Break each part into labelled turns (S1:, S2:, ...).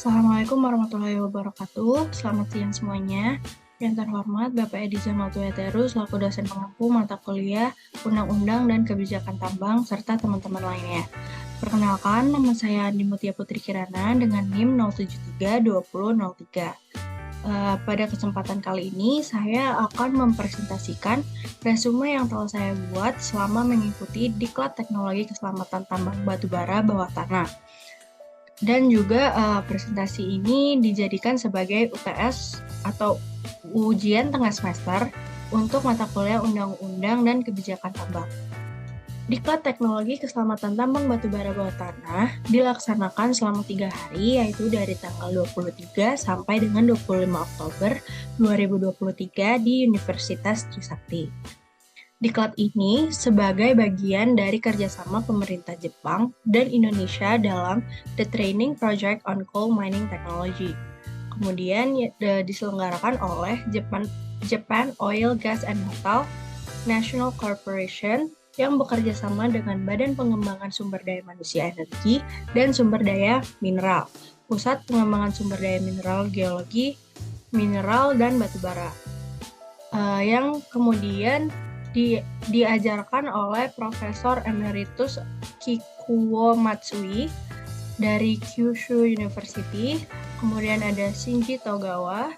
S1: Assalamualaikum warahmatullahi wabarakatuh. Selamat siang semuanya. Yang terhormat Bapak Edi Zamaltuyateru selaku dosen pengampu mata kuliah Undang-Undang dan Kebijakan Tambang serta teman-teman lainnya. Perkenalkan, nama saya Andi Mutia Putri Kirana dengan NIM 0732003. Pada kesempatan kali ini, saya akan mempresentasikan resume yang telah saya buat selama mengikuti Diklat Teknologi Keselamatan Tambang Batubara Bawah Tanah. Dan juga presentasi ini dijadikan sebagai UTS atau ujian tengah semester untuk mata kuliah Undang-Undang dan Kebijakan Tambang. Diklat Teknologi Keselamatan Tambang Batubara Bawah Tanah dilaksanakan selama 3 hari, yaitu dari tanggal 23 sampai dengan 25 Oktober 2023 di Universitas Trisakti. Diklat ini sebagai bagian dari kerjasama pemerintah Jepang dan Indonesia dalam The Training Project on Coal Mining Technology. Kemudian diselenggarakan oleh Japan Oil, Gas and Metal National Corporation yang bekerja sama dengan Badan Pengembangan Sumber Daya Manusia Energi dan Sumber Daya Mineral, Pusat Pengembangan Sumber Daya Mineral Geologi, Mineral, dan Batubara, yang kemudian diajarkan oleh Profesor Emeritus Kikuo Matsui dari Kyushu University, kemudian ada Shinji Togawa,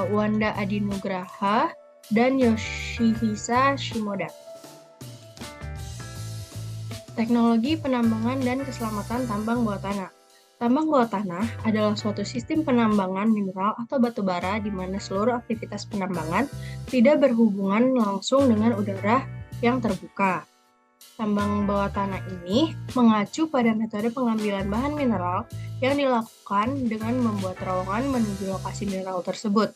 S1: Wanda Adinugraha, dan Yoshihisa Shimoda. Teknologi penambangan dan keselamatan tambang bawah tanah. Tambang bawah tanah adalah suatu sistem penambangan mineral atau batu bara di mana seluruh aktivitas penambangan tidak berhubungan langsung dengan udara yang terbuka. Tambang bawah tanah ini mengacu pada metode pengambilan bahan mineral yang dilakukan dengan membuat terowongan menuju lokasi mineral tersebut.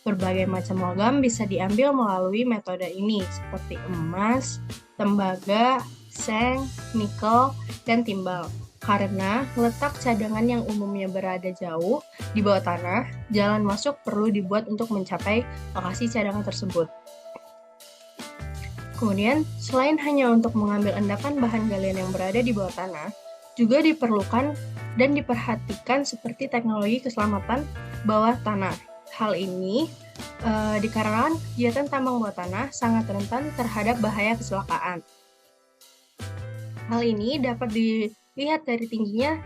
S1: Berbagai macam logam bisa diambil melalui metode ini, seperti emas, tembaga, seng, nikel, dan timbal. Karena letak cadangan yang umumnya berada jauh di bawah tanah, jalan masuk perlu dibuat untuk mencapai lokasi cadangan tersebut. Kemudian, selain hanya untuk mengambil endapan bahan galian yang berada di bawah tanah, juga diperlukan dan diperhatikan seperti teknologi keselamatan bawah tanah. Hal ini dikarenakan kegiatan tambang bawah tanah sangat rentan terhadap bahaya kecelakaan. Hal ini dapat dilihat dari tingginya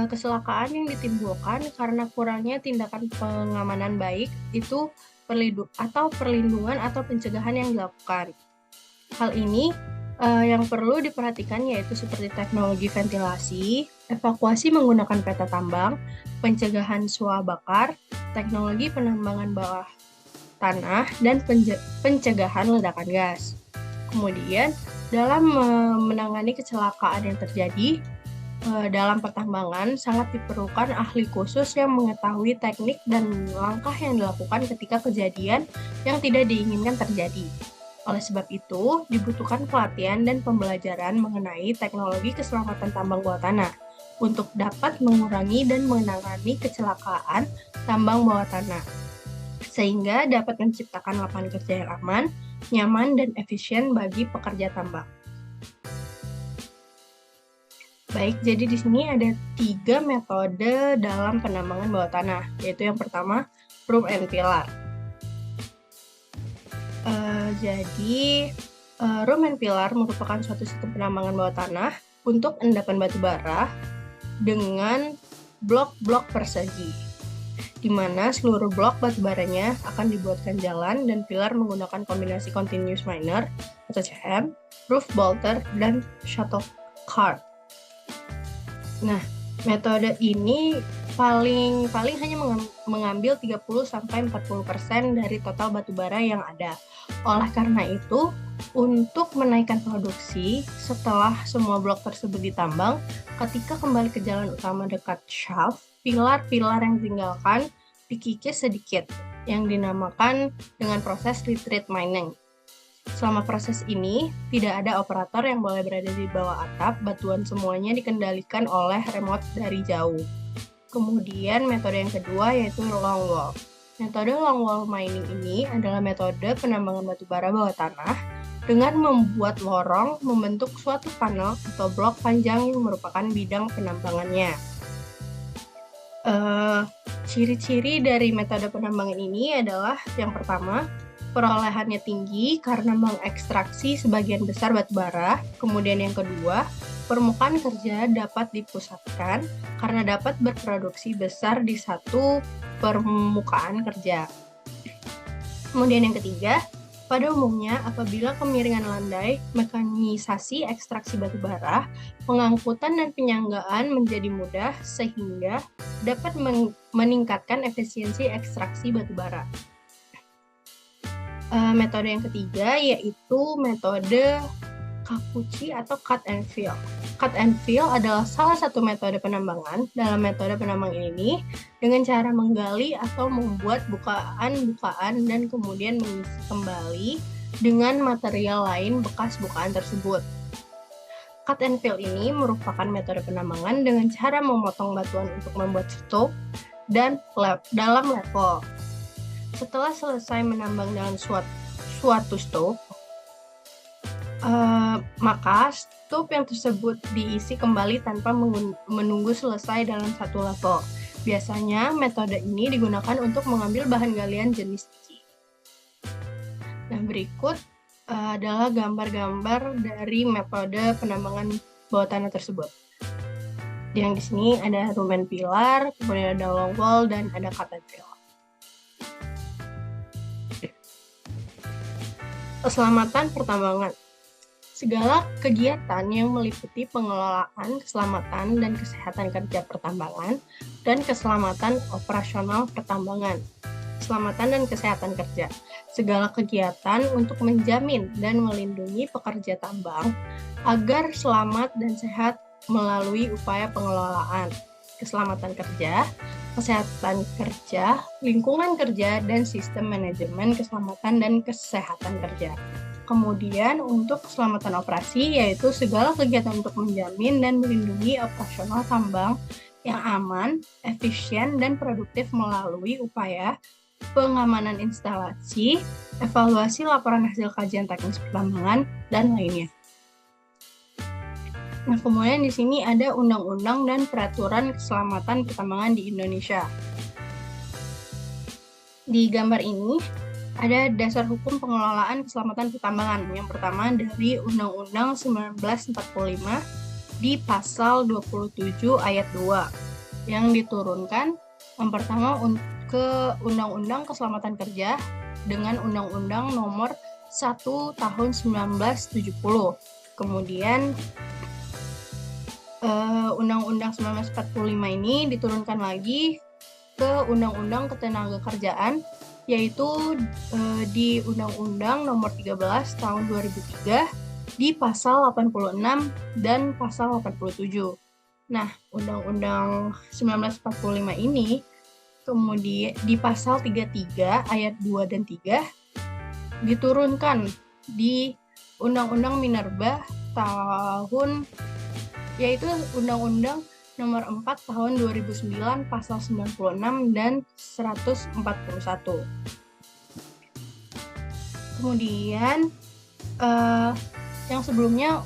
S1: kecelakaan yang ditimbulkan karena kurangnya tindakan pengamanan baik itu perlindungan atau pencegahan yang dilakukan. Hal ini yang perlu diperhatikan yaitu seperti teknologi ventilasi, evakuasi menggunakan peta tambang, pencegahan suah bakar, teknologi penambangan bawah tanah, dan pencegahan ledakan gas. Kemudian, dalam menangani kecelakaan yang terjadi dalam pertambangan, sangat diperlukan ahli khusus yang mengetahui teknik dan langkah yang dilakukan ketika kejadian yang tidak diinginkan terjadi. Oleh sebab itu, dibutuhkan pelatihan dan pembelajaran mengenai teknologi keselamatan tambang bawah tanah untuk dapat mengurangi dan menangani kecelakaan tambang bawah tanah, sehingga dapat menciptakan lapangan kerja yang aman, nyaman, dan efisien bagi pekerja tambang. Baik, jadi di sini ada 3 metode dalam penambangan bawah tanah, yaitu yang pertama, room and pillar. Room and pillar merupakan suatu sistem penambangan bawah tanah untuk endapan batu bara dengan blok-blok persegi, di mana seluruh blok batu baranya akan dibuatkan jalan dan pilar menggunakan kombinasi continuous miner atau CM, roof bolter, dan shuttle cart. Nah, metode ini paling hanya mengambil 30-40% dari total batu bara yang ada. Oleh karena itu, untuk menaikkan produksi setelah semua blok tersebut ditambang, ketika kembali ke jalan utama dekat shaft, pilar-pilar yang ditinggalkan dikikis sedikit, yang dinamakan dengan proses retreat mining. Selama proses ini, tidak ada operator yang boleh berada di bawah atap, batuan semuanya dikendalikan oleh remote dari jauh. Kemudian metode yang kedua yaitu long wall. Metode long wall mining ini adalah metode penambangan batu bara bawah tanah dengan membuat lorong membentuk suatu panel atau blok panjang yang merupakan bidang penambangannya. Ciri-ciri dari metode penambangan ini adalah yang pertama, perolehannya tinggi karena mengekstraksi sebagian besar batu bara. Kemudian yang kedua, permukaan kerja dapat dipusatkan karena dapat berproduksi besar di satu permukaan kerja. Kemudian yang ketiga, pada umumnya apabila kemiringan landai, mekanisasi ekstraksi batu bara, pengangkutan dan penyanggaan menjadi mudah sehingga dapat meningkatkan efisiensi ekstraksi batu bara. Metode yang ketiga yaitu metode Kakuchi atau cut and fill. Cut and fill adalah salah satu metode penambangan. Dalam metode penambangan ini, dengan cara menggali atau membuat bukaan-bukaan dan kemudian mengisi kembali dengan material lain bekas bukaan tersebut. Cut and fill ini merupakan metode penambangan dengan cara memotong batuan untuk membuat stop dan dalam level. Setelah selesai menambang dalam suatu stop, maka stop yang tersebut diisi kembali tanpa menunggu selesai dalam satu level. Biasanya metode ini digunakan untuk mengambil bahan galian jenis C. Nah, berikut adalah gambar-gambar dari metode penambangan bawah tanah tersebut. Yang di sini ada rumen pilar, kemudian ada long wall, dan ada cut and fill. Keselamatan pertambangan. Segala kegiatan yang meliputi pengelolaan keselamatan dan kesehatan kerja pertambangan dan keselamatan operasional pertambangan. Keselamatan dan kesehatan kerja. Segala kegiatan untuk menjamin dan melindungi pekerja tambang agar selamat dan sehat melalui upaya pengelolaan, keselamatan kerja, kesehatan kerja, lingkungan kerja, dan sistem manajemen keselamatan dan kesehatan kerja. Kemudian untuk keselamatan operasi, yaitu segala kegiatan untuk menjamin dan melindungi operasional tambang yang aman, efisien, dan produktif melalui upaya pengamanan instalasi, evaluasi laporan hasil kajian teknis pertambangan, dan lainnya. Nah, kemudian di sini ada undang-undang dan peraturan keselamatan pertambangan di Indonesia. Di gambar ini ada dasar hukum pengelolaan keselamatan pertambangan. Yang pertama dari Undang-Undang 1945 di pasal 27 ayat 2 yang diturunkan yang pertama ke Undang-Undang Keselamatan Kerja dengan Undang-Undang Nomor 1 Tahun 1970. Kemudian Undang-Undang 1945 ini diturunkan lagi ke Undang-Undang Ketenagakerjaan, yaitu di Undang-Undang Nomor 13 Tahun 2003 di Pasal 86 dan Pasal 87. Nah, Undang-Undang 1945 ini kemudian di Pasal 33 ayat 2 dan 3 diturunkan di Undang-Undang Minerba tahun, yaitu Undang-Undang Nomor 4 Tahun 2009 Pasal 96 dan 141. Kemudian yang sebelumnya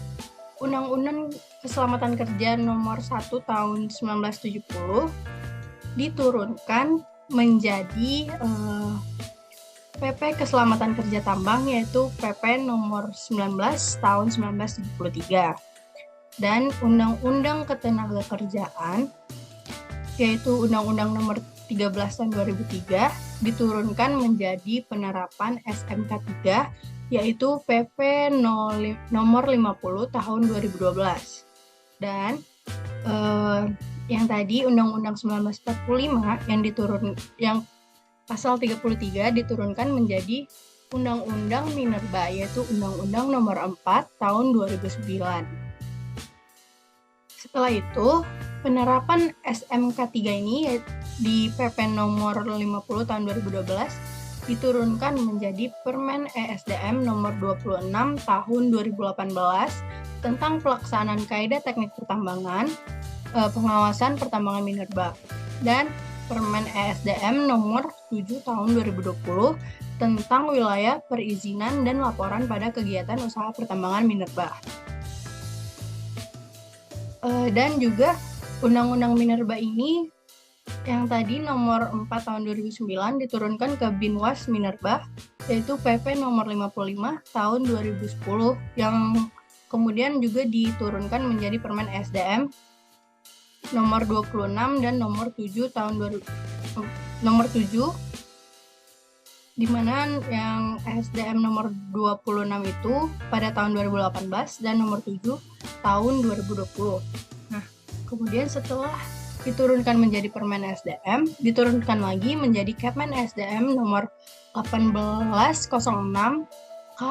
S1: Undang-Undang Keselamatan Kerja Nomor 1 Tahun 1970 diturunkan menjadi PP Keselamatan Kerja Tambang, yaitu PP Nomor 19 Tahun 1973. Dan Undang-Undang Ketenagakerjaan, yaitu Undang-Undang Nomor 13 Tahun 2003, diturunkan menjadi penerapan SMK 3, yaitu PP Nomor 50 Tahun 2012. Dan yang tadi Undang-Undang 1945 yang Pasal 33 diturunkan menjadi Undang-Undang Minerba, yaitu Undang-Undang Nomor 4 Tahun 2009. Setelah itu, penerapan SMK 3 ini di PP Nomor 50 Tahun 2012 diturunkan menjadi Permen ESDM Nomor 26 Tahun 2018 tentang pelaksanaan kaidah teknik pertambangan, pengawasan pertambangan minerba, dan Permen ESDM Nomor 7 Tahun 2020 tentang wilayah perizinan dan laporan pada kegiatan usaha pertambangan minerba. Dan juga Undang-Undang Minerba ini Yang tadi nomor 4 tahun 2009 diturunkan ke Binwas Minerba, yaitu PP nomor 55 tahun 2010 yang kemudian juga diturunkan menjadi Permen SDM nomor 26 dan nomor 7 tahun 2000, nomor 7, di mana yang SDM nomor 26 itu pada tahun 2018 dan nomor 7 tahun 2020. Nah, kemudian setelah diturunkan menjadi Permen SDM, diturunkan lagi menjadi Kepmen SDM nomor 1806 K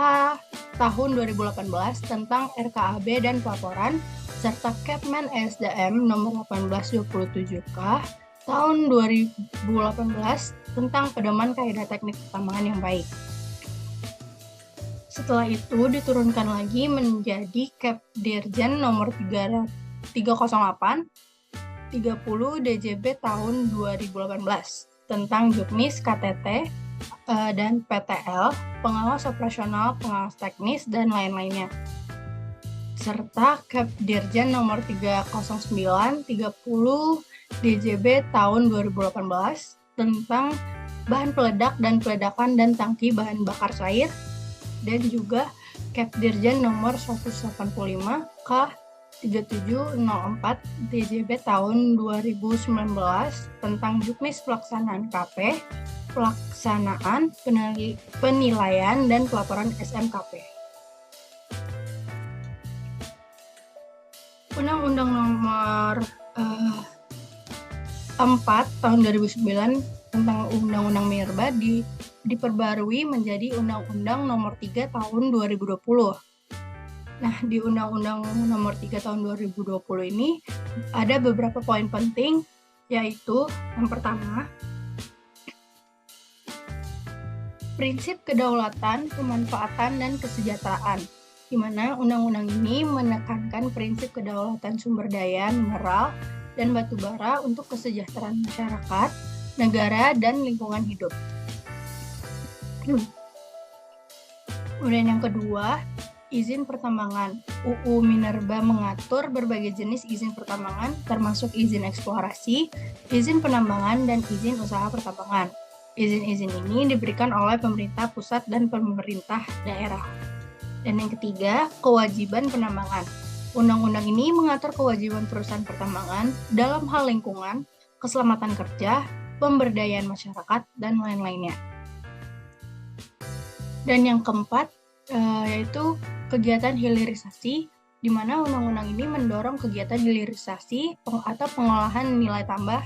S1: tahun 2018 tentang RKAB dan pelaporan, serta Kepmen SDM nomor 1827K tahun 2018 tentang pedoman kaidah teknik pertambangan yang baik. Setelah itu diturunkan lagi menjadi Kep Dirjen nomor 308 30 DJB tahun 2018 tentang Juknis, KTT, dan PTL, pengawas operasional, pengawas teknis, dan lain-lainnya. Serta Kep Dirjen nomor 309 30 DJB tahun 2018 tentang bahan peledak dan peledakan dan tangki bahan bakar cair, dan juga Kep Dirjen nomor 185 K 3704 DJB tahun 2019 tentang Juknis pelaksanaan KP, pelaksanaan penilaian dan pelaporan SMKP. Undang-Undang nomor 4 tahun 2009 tentang Undang-Undang Minerba diperbarui menjadi Undang-Undang nomor 3 tahun 2020. Nah, di Undang-Undang nomor 3 tahun 2020 ini ada beberapa poin penting, yaitu yang pertama, prinsip kedaulatan, kemanfaatan, dan kesejahteraan, di mana undang-undang ini menekankan prinsip kedaulatan sumber daya mineral dan batu bara untuk kesejahteraan masyarakat, negara, dan lingkungan hidup. Kemudian yang kedua, izin pertambangan. UU Minerba mengatur berbagai jenis izin pertambangan, termasuk izin eksplorasi, izin penambangan, dan izin usaha pertambangan. Izin-izin ini diberikan oleh pemerintah pusat dan pemerintah daerah. Dan yang ketiga, kewajiban penambangan. Undang-undang ini mengatur kewajiban perusahaan pertambangan dalam hal lingkungan, keselamatan kerja, pemberdayaan masyarakat, dan lain-lainnya. Dan yang keempat, yaitu kegiatan hilirisasi, di mana undang-undang ini mendorong kegiatan hilirisasi atau pengolahan nilai tambah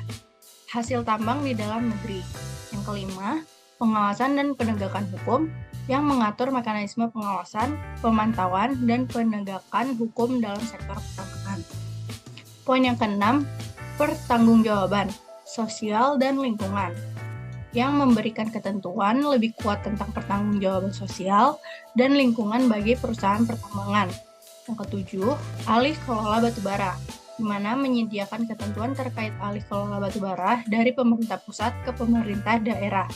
S1: hasil tambang di dalam negeri. Yang kelima, pengawasan dan penegakan hukum yang mengatur mekanisme pengawasan, pemantauan, dan penegakan hukum dalam sektor pertambangan. Poin yang keenam, pertanggungjawaban sosial dan lingkungan yang memberikan ketentuan lebih kuat tentang pertanggungjawaban sosial dan lingkungan bagi perusahaan pertambangan. Yang ketujuh, alih kelola batubara, di mana menyediakan ketentuan terkait alih kelola batubara dari pemerintah pusat ke pemerintah daerah.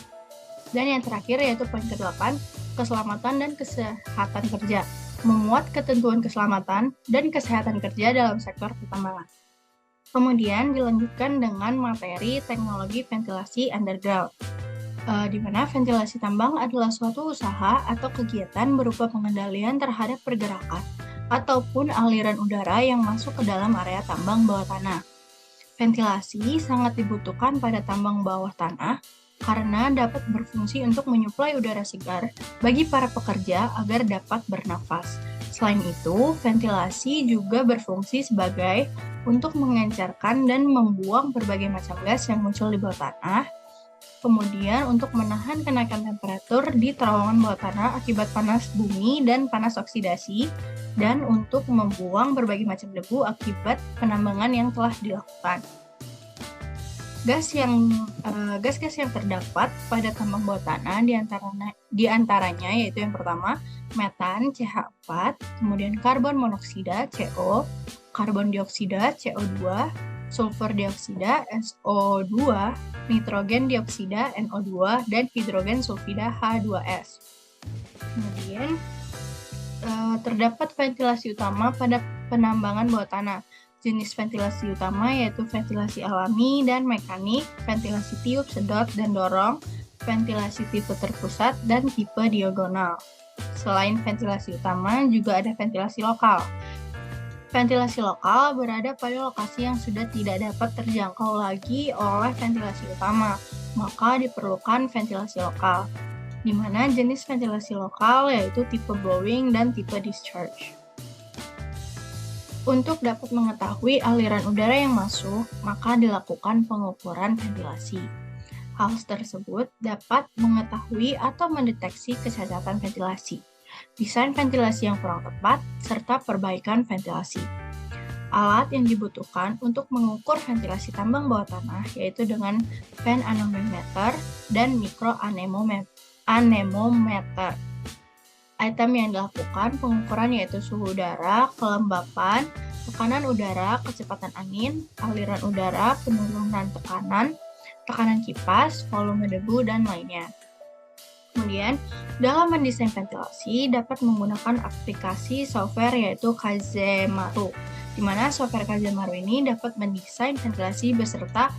S1: Dan yang terakhir yaitu poin ke-8, keselamatan dan kesehatan kerja, memuat ketentuan keselamatan dan kesehatan kerja dalam sektor pertambangan. Kemudian dilanjutkan dengan materi teknologi ventilasi underground, di mana ventilasi tambang adalah suatu usaha atau kegiatan berupa pengendalian terhadap pergerakan ataupun aliran udara yang masuk ke dalam area tambang bawah tanah. Ventilasi sangat dibutuhkan pada tambang bawah tanah karena dapat berfungsi untuk menyuplai udara segar bagi para pekerja agar dapat bernafas. Selain itu, ventilasi juga berfungsi sebagai untuk mengencerkan dan membuang berbagai macam gas yang muncul di bawah tanah, kemudian untuk menahan kenaikan temperatur di terowongan bawah tanah akibat panas bumi dan panas oksidasi, dan untuk membuang berbagai macam debu akibat penambangan yang telah dilakukan. Gas-gas yang terdapat pada tambang bawah tanah diantaranya yaitu yang pertama, metan CH4, kemudian karbon monoksida CO, karbon dioksida CO2, sulfur dioksida SO2, nitrogen dioksida NO2, dan hidrogen sulfida H2S. Kemudian terdapat ventilasi utama pada penambangan bawah tanah. jenis ventilasi utama yaitu ventilasi alami dan mekanik, ventilasi tiup, sedot, dan dorong, ventilasi tipe terpusat, dan tipe diagonal. Selain ventilasi utama, juga ada ventilasi lokal. Ventilasi lokal berada pada lokasi yang sudah tidak dapat terjangkau lagi oleh ventilasi utama, maka diperlukan ventilasi lokal, di mana jenis ventilasi lokal yaitu tipe blowing dan tipe discharge. Untuk dapat mengetahui aliran udara yang masuk, maka dilakukan pengukuran ventilasi. Hal tersebut dapat mengetahui atau mendeteksi kecacatan ventilasi, desain ventilasi yang kurang tepat, serta perbaikan ventilasi. Alat yang dibutuhkan untuk mengukur ventilasi tambang bawah tanah yaitu dengan fan anemometer dan mikro anemometer. Item yang dilakukan pengukuran yaitu suhu udara, kelembapan, tekanan udara, kecepatan angin, aliran udara, penurunan tekanan, tekanan kipas, volume debu, dan lainnya. Kemudian, dalam mendesain ventilasi dapat menggunakan aplikasi software yaitu Kazemaru, di mana software Kazemaru ini dapat mendesain ventilasi beserta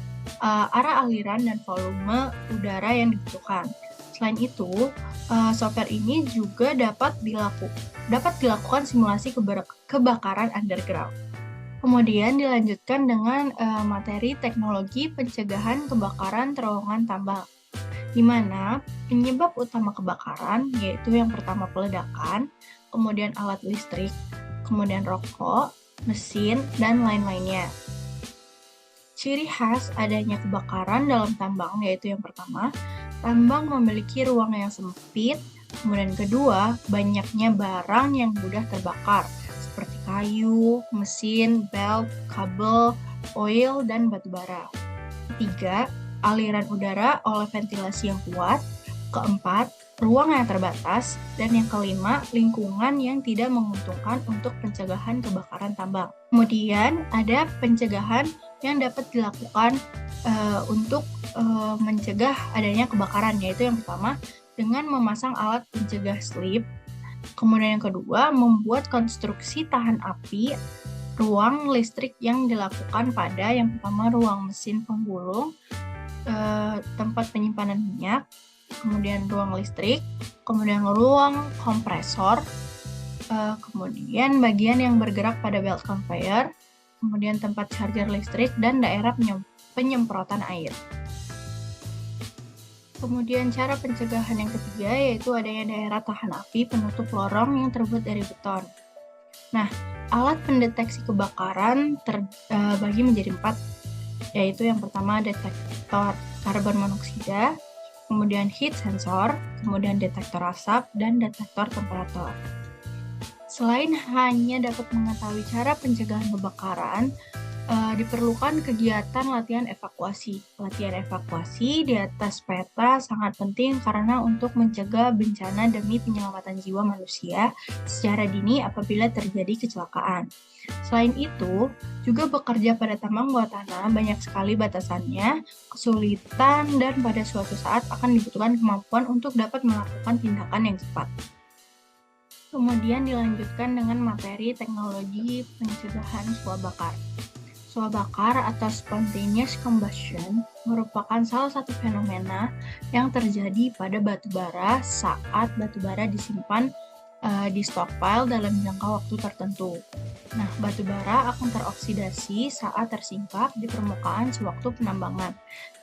S1: arah aliran dan volume udara yang dibutuhkan. Selain itu, software ini juga dapat dilakukan simulasi kebakaran underground. Kemudian dilanjutkan dengan materi teknologi pencegahan kebakaran terowongan tambang, di mana penyebab utama kebakaran yaitu yang pertama peledakan, kemudian alat listrik, kemudian rokok, mesin, dan lain-lainnya. Ciri khas adanya kebakaran dalam tambang yaitu yang pertama, tambang memiliki ruang yang sempit, kemudian kedua, banyaknya barang yang mudah terbakar, seperti kayu, mesin, belt, kabel, oil, dan batu bara. Ketiga, aliran udara oleh ventilasi yang kuat. Keempat, ruang yang terbatas. Dan yang kelima, lingkungan yang tidak menguntungkan untuk pencegahan kebakaran tambang. Kemudian, ada pencegahan yang dapat dilakukan untuk mencegah adanya kebakaran, yaitu yang pertama dengan memasang alat pencegah slip, kemudian yang kedua membuat konstruksi tahan api, ruang listrik yang dilakukan pada yang pertama ruang mesin penggulung, tempat penyimpanan minyak, kemudian ruang listrik, kemudian ruang kompresor, kemudian bagian yang bergerak pada belt conveyor, kemudian tempat charger listrik, dan daerah penyemprotan air. Kemudian cara pencegahan yang ketiga yaitu adanya daerah tahan api penutup lorong yang terbuat dari beton. Nah, alat pendeteksi kebakaran terbagi menjadi 4, yaitu yang pertama detektor karbon monoksida, kemudian heat sensor, kemudian detektor asap, dan detektor temperatur. Selain hanya dapat mengetahui cara pencegahan kebakaran, diperlukan kegiatan latihan evakuasi. Latihan evakuasi di atas peta sangat penting karena untuk mencegah bencana demi penyelamatan jiwa manusia secara dini apabila terjadi kecelakaan. Selain itu, juga bekerja pada tambang bawah tanah banyak sekali batasannya, kesulitan, dan pada suatu saat akan dibutuhkan kemampuan untuk dapat melakukan tindakan yang cepat. Kemudian dilanjutkan dengan materi teknologi pencegahan suap bakar. Suap bakar atau spontaneous combustion merupakan salah satu fenomena yang terjadi pada batu bara saat batu bara disimpan di stockpile dalam jangka waktu tertentu. Nah, batu bara akan teroksidasi saat tersingkap di permukaan sewaktu penambangan.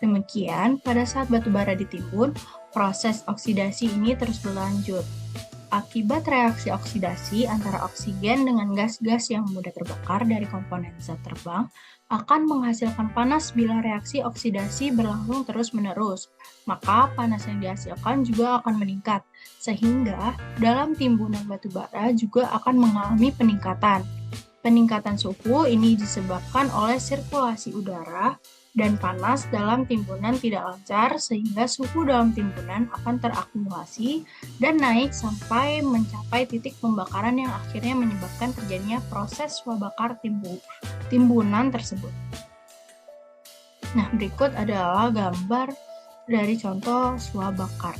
S1: Demikian, pada saat batu bara ditimbun, proses oksidasi ini terus berlanjut. Akibat reaksi oksidasi antara oksigen dengan gas-gas yang mudah terbakar dari komponen zat terbang akan menghasilkan panas bila reaksi oksidasi berlangsung terus-menerus. Maka panas yang dihasilkan juga akan meningkat, sehingga dalam timbunan batu bara juga akan mengalami peningkatan. Peningkatan suhu ini disebabkan oleh sirkulasi udara dan panas dalam timbunan tidak lancar sehingga suhu dalam timbunan akan terakumulasi dan naik sampai mencapai titik pembakaran yang akhirnya menyebabkan terjadinya proses suap bakar timbunan tersebut. Nah, berikut adalah gambar dari contoh suap bakar.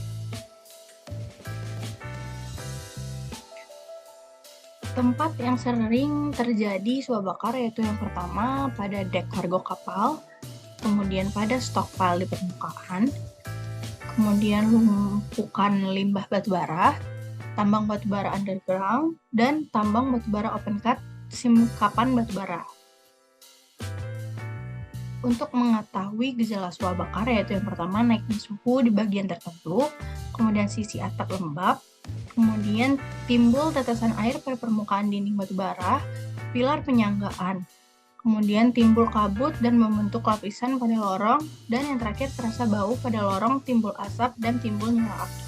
S1: Tempat yang sering terjadi suap bakar yaitu yang pertama pada dek kargo kapal, kemudian pada stockpile di permukaan, kemudian lumpukan limbah batubara, tambang batubara underground, dan tambang batubara open cut singkapan batubara. Untuk mengetahui gejala suap bakar yaitu yang pertama naiknya suhu di bagian tertentu, kemudian sisi atap lembab, kemudian timbul tetesan air pada permukaan dinding batubara, pilar penyanggaan, kemudian timbul kabut dan membentuk lapisan pada lorong, dan yang terakhir terasa bau pada lorong, timbul asap, dan timbul nyala api.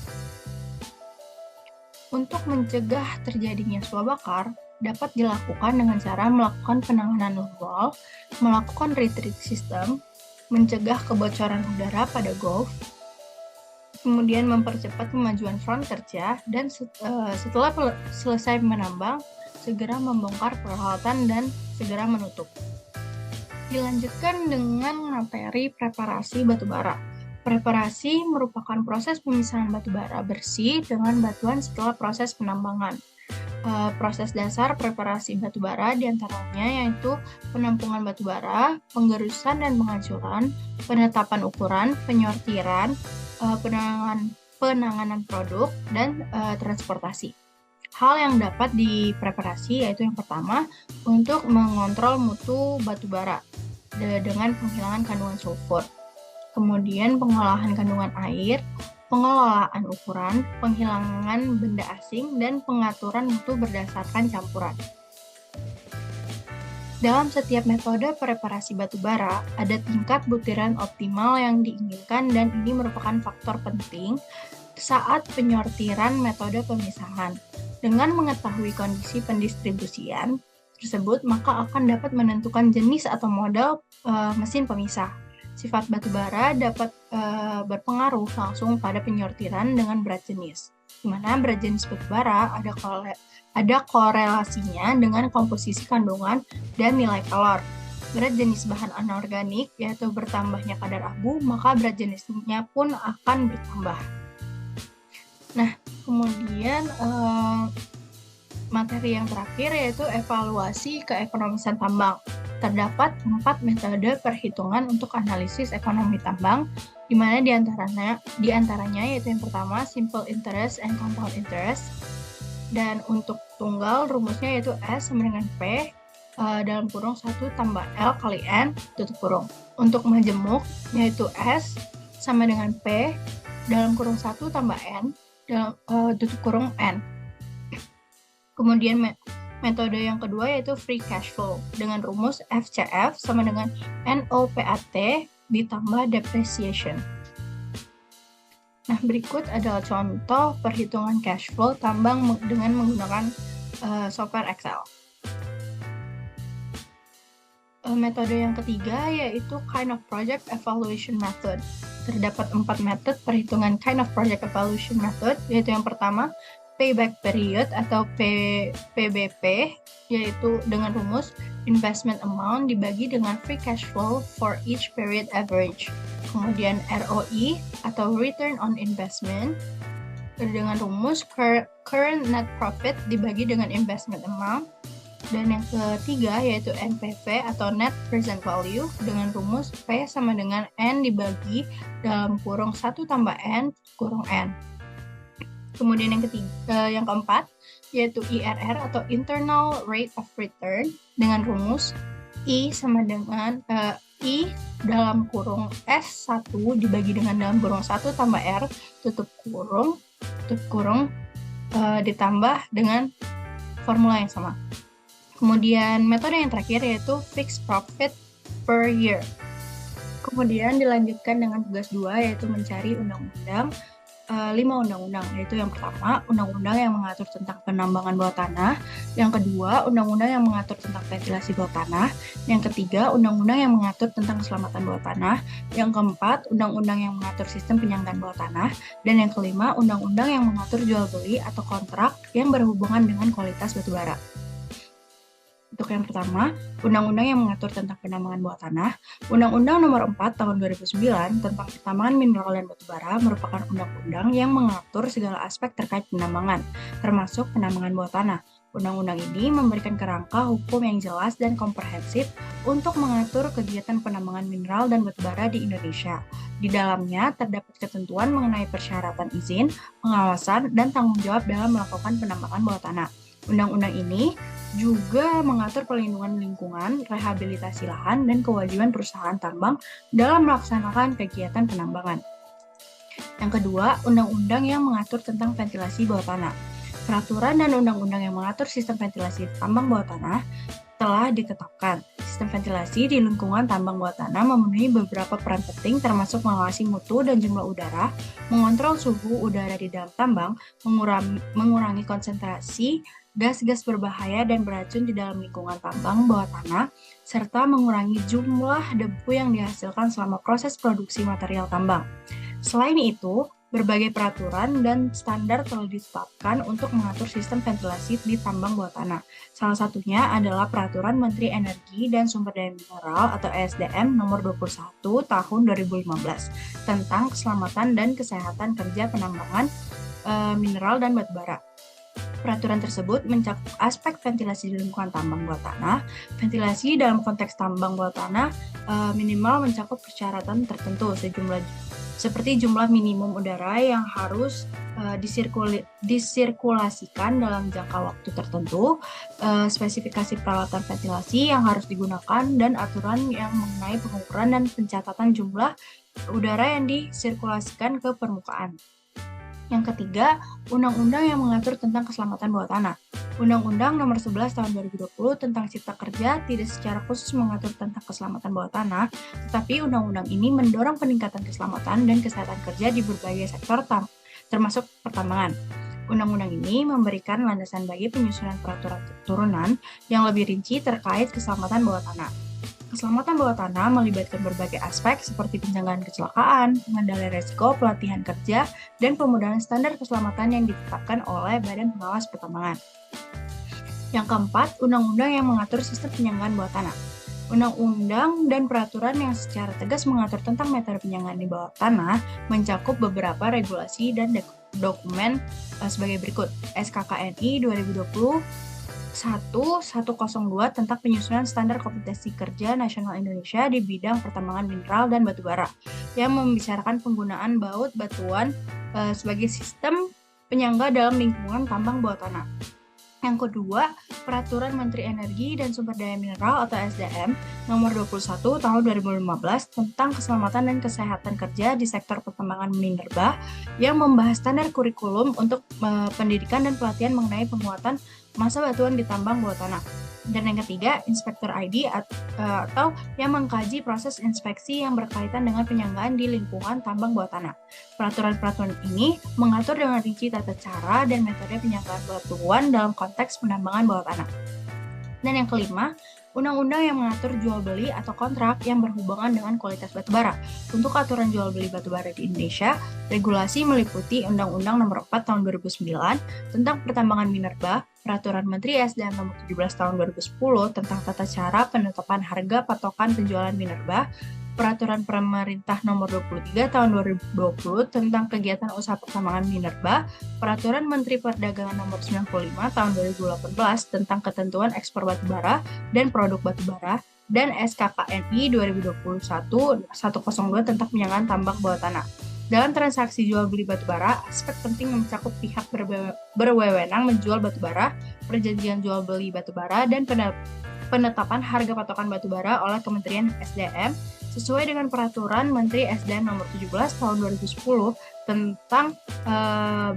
S1: Untuk mencegah terjadinya suap bakar, dapat dilakukan dengan cara melakukan penanganan lone wall, melakukan retreat system, mencegah kebocoran udara pada gulf, kemudian mempercepat kemajuan front kerja, dan setelah selesai menambang, segera membongkar peralatan dan segera menutup. Dilanjutkan dengan materi preparasi batubara. Preparasi merupakan proses pemisahan batubara bersih dengan batuan setelah proses penambangan. Proses dasar preparasi batubara diantaranya yaitu penampungan batubara, penggerusan dan penghancuran, penetapan ukuran, penyortiran, penanganan produk, dan transportasi. Hal yang dapat dipreparasi yaitu yang pertama untuk mengontrol mutu batubara dengan penghilangan kandungan sulfur, kemudian pengolahan kandungan air, pengelolaan ukuran, penghilangan benda asing, dan pengaturan mutu berdasarkan campuran. Dalam setiap metode preparasi batubara, ada tingkat butiran optimal yang diinginkan dan ini merupakan faktor penting saat penyortiran metode pemisahan. Dengan mengetahui kondisi pendistribusian tersebut, maka akan dapat menentukan jenis atau model mesin pemisah. Sifat batubara dapat berpengaruh langsung pada penyortiran dengan berat jenis, di mana berat jenis batubara ada korelasinya dengan komposisi kandungan dan nilai kalor. Berat jenis bahan anorganik, yaitu bertambahnya kadar abu, maka berat jenisnya pun akan bertambah. Nah, kemudian materi yang terakhir yaitu evaluasi keekonomisan tambang. Terdapat 4 metode perhitungan untuk analisis ekonomi tambang, di mana diantaranya yaitu yang pertama simple interest and compound interest, dan untuk tunggal rumusnya yaitu S sama dengan P dalam kurung 1 tambah L kali N tutup kurung. Untuk majemuk yaitu S sama dengan P dalam kurung 1 tambah N dalam tutup kurung N. Kemudian metode yang kedua yaitu free cash flow dengan rumus FCF sama dengan NOPAT ditambah depreciation. Nah, berikut adalah contoh perhitungan cash flow tambang dengan menggunakan software Excel. Metode yang ketiga yaitu kind of project evaluation method. Terdapat 4 metode perhitungan kind of project evaluation method, yaitu yang pertama payback period atau PBP, yaitu dengan rumus investment amount dibagi dengan free cash flow for each period average. Kemudian ROI atau return on investment dengan rumus current net profit dibagi dengan investment amount. Dan yang ketiga yaitu NPV atau net present value dengan rumus P sama dengan N dibagi dalam kurung 1 tambah N kurung N. Kemudian yang keempat yaitu IRR atau internal rate of return dengan rumus I sama dengan I dalam kurung S1 dibagi dengan dalam kurung 1 tambah R tutup kurung ditambah dengan formula yang sama. Kemudian metode yang terakhir yaitu fixed profit per year. Kemudian dilanjutkan dengan tugas 2 yaitu mencari undang-undang 5 undang-undang, yaitu yang pertama undang-undang yang mengatur tentang penambangan bawah tanah, yang kedua undang-undang yang mengatur tentang ventilasi bawah tanah, yang ketiga undang-undang yang mengatur tentang keselamatan bawah tanah, yang keempat undang-undang yang mengatur sistem penyanggaan bawah tanah, dan yang kelima undang-undang yang mengatur jual beli atau kontrak yang berhubungan dengan kualitas batubara. Untuk yang pertama, Undang-Undang yang mengatur tentang penambangan bawah tanah, Undang-Undang Nomor 4 Tahun 2009 tentang pertambangan mineral dan batubara merupakan undang-undang yang mengatur segala aspek terkait penambangan, termasuk penambangan bawah tanah. Undang-undang ini memberikan kerangka hukum yang jelas dan komprehensif untuk mengatur kegiatan penambangan mineral dan batubara di Indonesia. Di dalamnya terdapat ketentuan mengenai persyaratan izin, pengawasan, dan tanggung jawab dalam melakukan penambangan bawah tanah. Undang-undang ini juga mengatur perlindungan lingkungan, rehabilitasi lahan, dan kewajiban perusahaan tambang dalam melaksanakan kegiatan penambangan. Yang kedua, undang-undang yang mengatur tentang ventilasi bawah tanah. Peraturan dan undang-undang yang mengatur sistem ventilasi tambang bawah tanah telah ditetapkan. Sistem ventilasi di lingkungan tambang bawah tanah memenuhi beberapa peran penting termasuk mengawasi mutu dan jumlah udara, mengontrol suhu udara di dalam tambang, mengurangi konsentrasi gas-gas berbahaya dan beracun di dalam lingkungan tambang bawah tanah, serta mengurangi jumlah debu yang dihasilkan selama proses produksi material tambang. Selain itu, berbagai peraturan dan standar telah ditetapkan untuk mengatur sistem ventilasi di tambang bawah tanah. Salah satunya adalah Peraturan Menteri Energi dan Sumber Daya Mineral atau ESDM nomor 21 tahun 2015 tentang keselamatan dan kesehatan kerja penambangan mineral dan batubara. Peraturan tersebut mencakup aspek ventilasi di lingkungan tambang bawah tanah. Ventilasi dalam konteks tambang bawah tanah minimal mencakup persyaratan tertentu seperti jumlah minimum udara yang harus disirkulasikan dalam jangka waktu tertentu, spesifikasi peralatan ventilasi yang harus digunakan, dan aturan yang mengenai pengukuran dan pencatatan jumlah udara yang disirkulasikan ke permukaan. Yang ketiga, undang-undang yang mengatur tentang keselamatan bawah tanah. Undang-Undang Nomor 11 Tahun 2020 tentang Cipta Kerja tidak secara khusus mengatur tentang keselamatan bawah tanah, tetapi undang-undang ini mendorong peningkatan keselamatan dan kesehatan kerja di berbagai sektor termasuk pertambangan. Undang-undang ini memberikan landasan bagi penyusunan peraturan turunan yang lebih rinci terkait keselamatan bawah tanah. Keselamatan bawah tanah melibatkan berbagai aspek seperti pencegahan kecelakaan, pengendalian risiko, pelatihan kerja, dan pemudahan standar keselamatan yang ditetapkan oleh Badan Pengawas Pertambangan. Yang keempat, undang-undang yang mengatur sistem penyaringan bawah tanah. Undang-undang dan peraturan yang secara tegas mengatur tentang metode penyaringan di bawah tanah mencakup beberapa regulasi dan dokumen sebagai berikut. SKKNI 2020 1102 tentang penyusunan standar kompetensi kerja nasional Indonesia di bidang pertambangan mineral dan batubara yang membicarakan penggunaan baut batuan sebagai sistem penyangga dalam lingkungan tambang bawah tanah. Yang kedua, Peraturan Menteri Energi dan Sumber Daya Mineral atau SDM nomor 21 tahun 2015 tentang keselamatan dan kesehatan kerja di sektor pertambangan minerba yang membahas standar kurikulum untuk pendidikan dan pelatihan mengenai penguatan massa batuan di tambang bawah tanah. Dan yang ketiga, Inspektur ID atau yang mengkaji proses inspeksi yang berkaitan dengan penyanggaan di lingkungan tambang bawah tanah. Peraturan-peraturan ini mengatur dengan rinci tata cara dan metode penyanggaan batuan dalam konteks penambangan bawah tanah. Dan yang kelima, undang-undang yang mengatur jual beli atau kontrak yang berhubungan dengan kualitas batubara. Untuk aturan jual beli batubara di Indonesia, regulasi meliputi Undang-Undang Nomor 4 Tahun 2009 tentang pertambangan minerba, Peraturan Menteri SDM Nomor 17 Tahun 2010 tentang tata cara penetapan harga patokan penjualan minerba, Peraturan Pemerintah Nomor 23 Tahun 2020 tentang kegiatan usaha pertambangan minerba, Peraturan Menteri Perdagangan Nomor 95 Tahun 2018 tentang ketentuan ekspor batubara dan produk batubara, dan SKKNI 2021-102 tentang penyaringan tambang bawah tanah. Dalam transaksi jual beli batubara, aspek penting mencakup pihak berwenang menjual batubara, perjanjian jual beli batubara, dan penetapan harga patokan batubara oleh Kementerian SDM sesuai dengan Peraturan Menteri SDM Nomor 17 Tahun 2010 tentang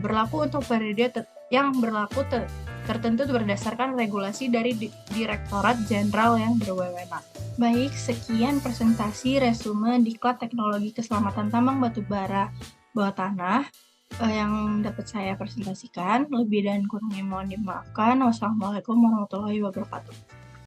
S1: berlaku untuk periode yang berlaku tertentu berdasarkan regulasi dari Direktorat Jenderal yang berwenang. Baik, sekian presentasi resume Diklat Teknologi Keselamatan Tambang Batubara Bawah Tanah yang dapat saya presentasikan. Lebih dan kurangnya mohon dimaafkan. Wassalamualaikum warahmatullahi wabarakatuh.